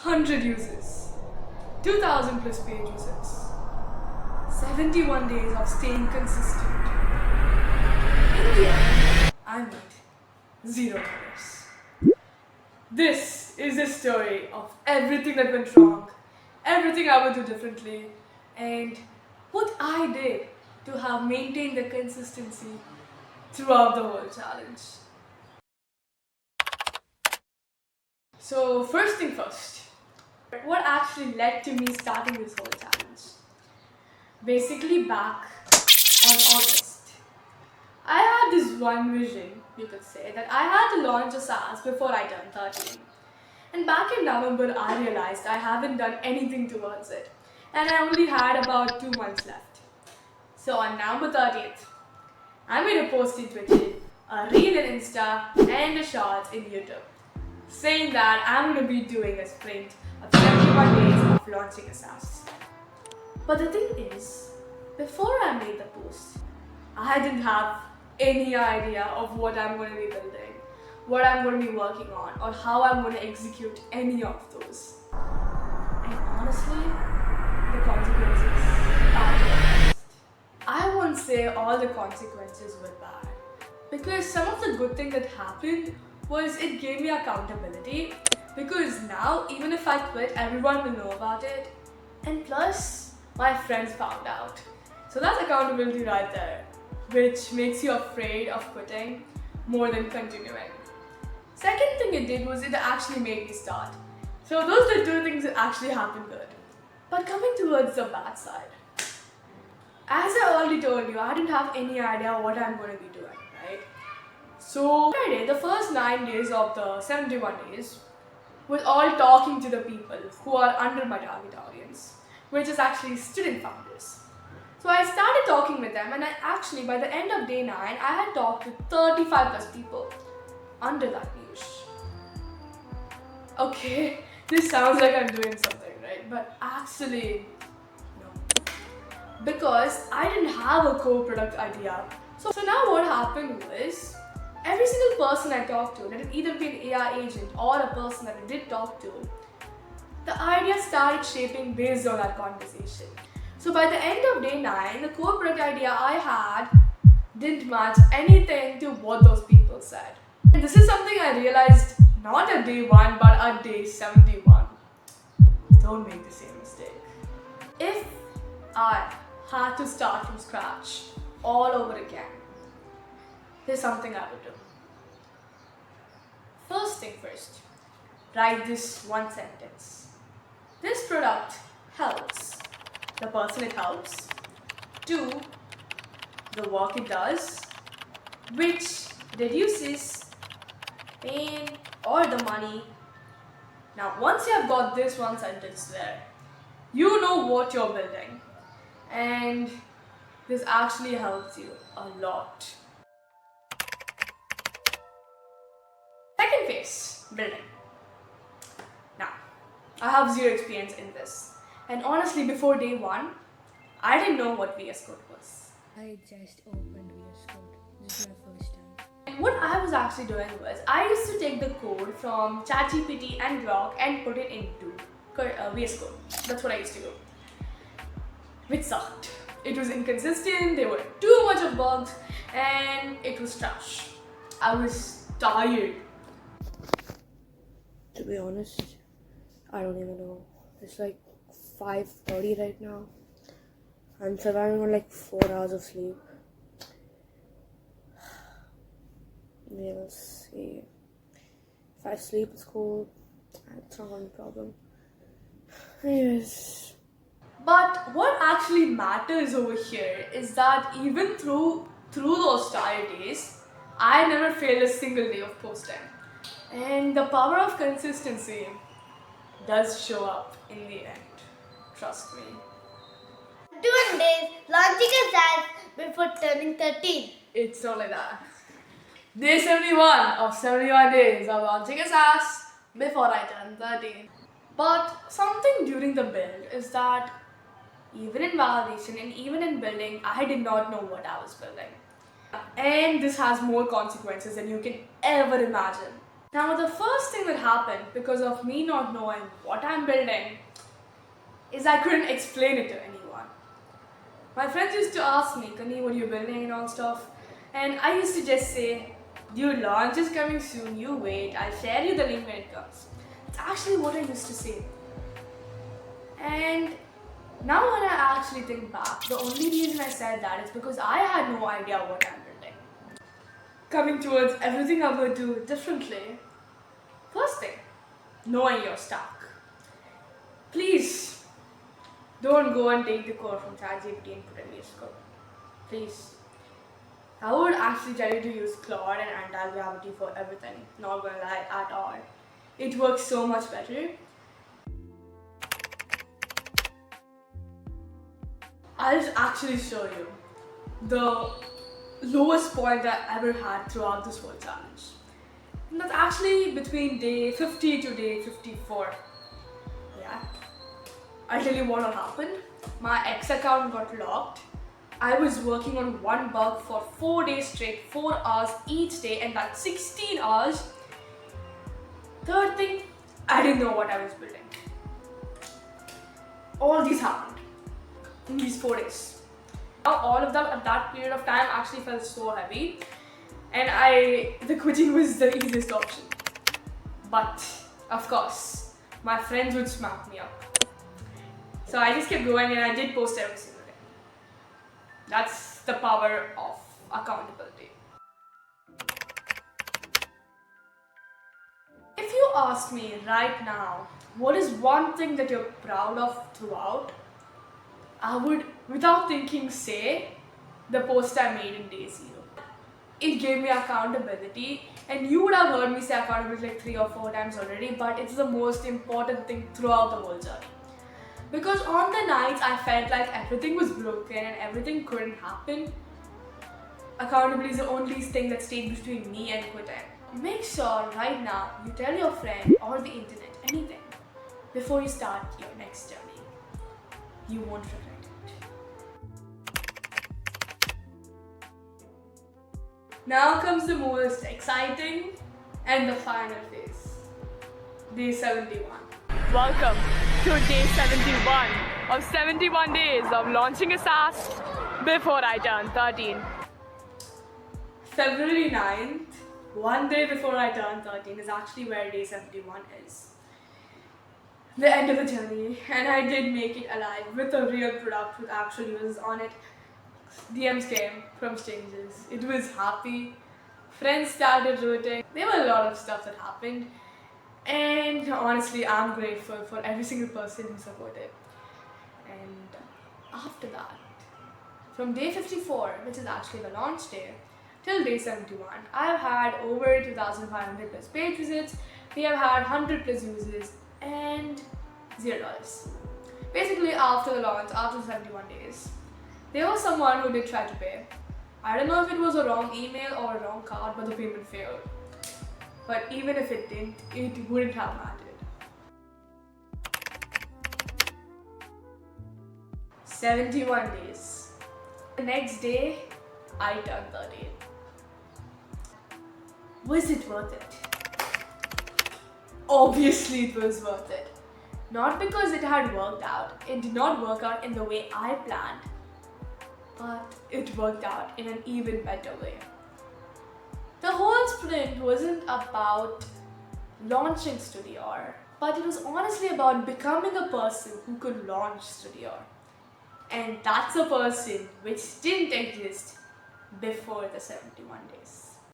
100 users, 2000 plus paid users, 71 days of staying consistent. In the end, I made $0. This is the story of everything that went wrong, everything I would do differently, and what I did to have maintained the consistency throughout the whole challenge. So first thing first, what actually led to me starting this whole challenge? Basically back on August, I had this one vision, you could say, that I had to launch a SaaS before I turned 13. And back in November, I realized I haven't done anything towards it. And I only had about 2 months left. So on November 30th, I made a post in Twitter, a reel in Insta, and a short in YouTube, saying that I'm going to be doing a sprint of 71 days of launching a SaaS. But the thing is, before I made the post, I didn't have any idea of what I'm going to be building, what I'm going to be working on, or how I'm going to execute any of those. And honestly, the consequences are the worst. I won't say all the consequences were bad, because some of the good thing that happened was it gave me accountability, because now even if I quit, everyone will know about it, and plus my friends found out. So that's accountability right there, which makes you afraid of quitting more than continuing. Second thing it did was it actually made me start. So those are two things that actually happened good. But coming towards the bad side, as I already told you, I didn't have any idea what I'm going to be doing, right? So Friday, the first 9 days of the 71 days was all talking to the people who are under my target audience, which is actually student founders. So I started talking with them, and by the end of day 9, I had talked to 35 plus people under that niche. Okay, this sounds like I'm doing something, right? But actually, no. Because I didn't have a core product idea. So now what happened was, every single person I talked to, let it either be an AI agent or a person that I did talk to, the idea started shaping based on that conversation. So by the end of day 9, the core product idea I had didn't match anything to what those people said. And this is something I realized not at day 1 but at day 71. Don't make the same mistake. If I had to start from scratch all over again, there's something I would do. First thing first, write this one sentence. This product helps the person it helps do the work it does, which reduces pain or the money. Now, once you have got this one sentence there, you know what you're building, and this actually helps you a lot. Second phase, building. Now, I have zero experience in this. And honestly, before day 1, I didn't know what VS Code was. I just opened VS Code. This is my first time. And what I was actually doing was, I used to take the code from ChatGPT and Grok and put it into VS Code. That's what I used to do. Which sucked. It was inconsistent, there were too much of bugs, and it was trash. I was tired. To be honest, I don't even know. It's like 5:30 right now. I'm surviving on like 4 hours of sleep. Yeah, let's see. If I sleep at school, it's not gonna be a problem. Yes. But what actually matters over here is that even through those tired days, I never failed a single day of posting. And the power of consistency does show up in the end. Trust me. 21 days launching a SaaS before turning 13. It's not like that. Day 71 of 71 days of launching a SaaS before I turned 13. But something during the build is that even in validation and even in building, I did not know what I was building. And this has more consequences than you can ever imagine. Now, the first thing that happened because of me not knowing what I'm building is I couldn't explain it to anyone. My friends used to ask me, Kani, what are you building and all stuff? And I used to just say, dude, launch is coming soon, you wait, I'll share you the link when it comes. It's actually what I used to say. And now when I actually think back, the only reason I said that is because I had no idea what I'm building. Coming towards everything I would do differently, first thing, knowing your stack. Please don't go and take the code from ChatGPT and put in your code. Please. I would actually tell you to use Claude and anti-gravity for everything. Not gonna lie at all. It works so much better. I'll actually show you the lowest point I ever had throughout this whole challenge. And that's actually between day 50 to day 54. Yeah. I'll tell you what happened. My X account got locked. I was working on one bug for 4 days straight, 4 hours each day, and that's 16 hours. Third thing, I didn't know what I was building. All these happened in these 4 days. Now, all of them at that period of time actually felt so heavy, and the quitting was the easiest option. But, of course, my friends would smack me up. So I just kept going and I did post every single day. That's the power of accountability. If you ask me right now, what is one thing that you're proud of throughout? I would, without thinking, say the post I made in day 0. It gave me accountability, and you would have heard me say accountability like 3 or 4 times already, but it's the most important thing throughout the whole journey. Because on the nights I felt like everything was broken and everything couldn't happen, accountability is the only thing that stayed between me and quitting. Make sure right now you tell your friend or the internet anything before you start your next journey. You won't regret it. Now comes the most exciting and the final phase. Day 71. Welcome to day 71 of 71 days of launching a SaaS before I turn 13. February 9th, one day before I turn 13, is actually where day 71 is. The end of the journey, and I did make it alive with a real product with actual users on it. DMs came from strangers. It was happy. Friends started rooting. There were a lot of stuff that happened. And honestly, I'm grateful for every single person who supported. And after that, from day 54, which is actually the launch day, till day 71, I've had over 2,500 plus page visits. We have had 100 plus users and $0. Basically, after the launch, after 71 days, there was someone who did try to pay. I don't know if it was a wrong email or a wrong card, but the payment failed. But even if it didn't, it wouldn't have mattered. 71 days. The next day, I turned 13. Was it worth it? Obviously it was worth it. Not because it had worked out. It did not work out in the way I planned. But it worked out in an even better way. The whole sprint wasn't about launching Studior, but it was honestly about becoming a person who could launch Studior. And that's a person which didn't exist before the 71 days.